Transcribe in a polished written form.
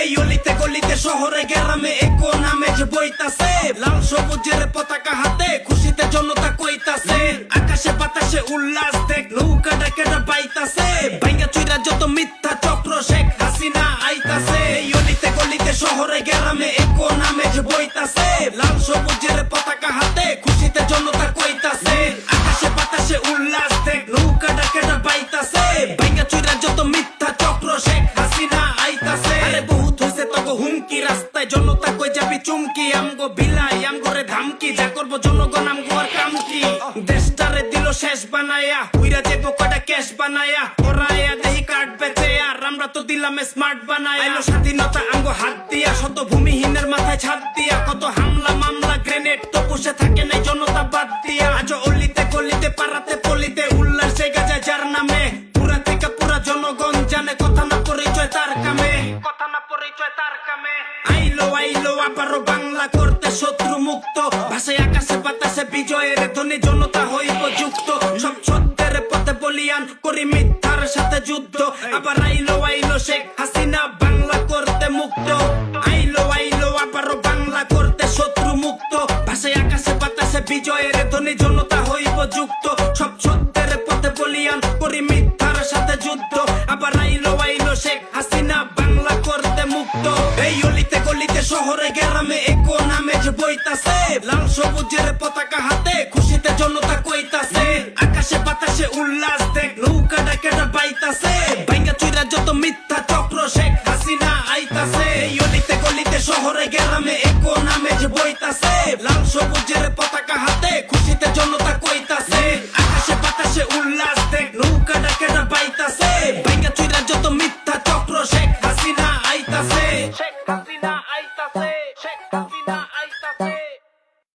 এই অলিতে গলিতে শহরে গ্রামে একো নামে যে বইতাছে, লাল সবুজের পতাকা হাতে খুশিতে জনতা কইতাছে, আকাশে বাতাসে উল্লাস দেখ নৌকা ডাকেটা বাইতাছে, ভাঙ্গা চুইরা যত মিথ্যা চক্র শেখ হাসিনা আইতাছে। এই অলিতে গলিতে শহরে গ্রামে একো নামে যে বইতাছে, লাল সবুজের পতাকা হাতে খুশিতে জনতা কইতাছে, আকাশে বাতাসে উল্লাস দেখ নৌকা ডাকেটা বাইতাছে, ভাঙ্গা চুইরা যত মিথ্যা চক্র শেখ হাসিনা আইতাছে। আরে বহুত হইছে তগো হুমকি, রাস্তায় জনতা কই যাবি চুমকি, আমগো বিলাই আমগোরে ধামকি, যা করবো জনগণ আমগো আর কাম কি। দেশটারে দিল শেষ বানায়া, উইরা যাবো কয়টা ক্যাশ বানায়া, ওরায়া দেহি কার্ড বেচে আর আমরা তো দিলাম স্মার্ট বানায়া। আইলো স্বাধীনতা আমগো হাত দিয়া, শত ভূমিহীনের মাথায় ছাদ দিয়া, কত হামলা মামলা গ্রেনেড তো বসে থাকে নাই জনতা বাদ দিয়া। আজ অলিতে গলিতে পাড়াতে পলিতে উল্লাস জায়গা যায় যার নামে, পুরা থেকে পুরা জনগণ জানে কথা না পরিচয় তার কামে, কথা না পরিচয় তার কামে। আইলো আইলো আবারও বাংলা করতে শত্রু মুক্ত, ভাষায় আকাশে বাতাসে বিজয়ের ধ্বনি, জনতা হইব যুক্ত, সব সত্যের পথে বলিয়ান করি মিথ্যার সাথে যুদ্ধ। আবার আইলো আইলো শেখ হাসিনা বাংলা করতে মুক্ত, আইলো আইলো আবারও বাংলা করতে শত্রু মুক্ত, ভাষায় আকাশে বাতাসে বিজয়ের ধ্বনি, জনতা হইব যুক্ত, সব সত্যের পথে বলিয়ান করি মিথ্যার সাথে যুদ্ধ। আবার আইলো আইলো শেখ হাসিনা বাংলা করতে মুক্ত। এই অলিতে গলিতে শহরে গ্রামে একো নামে যে বইতাছে, লাল সবুজের পতাকা হাতে খুশিতে জনতা কইতাছে, আকাশে বাতাসে উল্লাস দেখ নৌকা ডাকেটা বাইতাছে, ভাঙ্গা চুইরা যত মিথ্যা চক্র শেখ হাসিনা আইতাছে। এই অলিতে গলিতে শহরে গ্রামে একো নামে যে বইতাছে, লাল সবুজের পতাকা হাতে খুশিতে জনতা কইতাছে,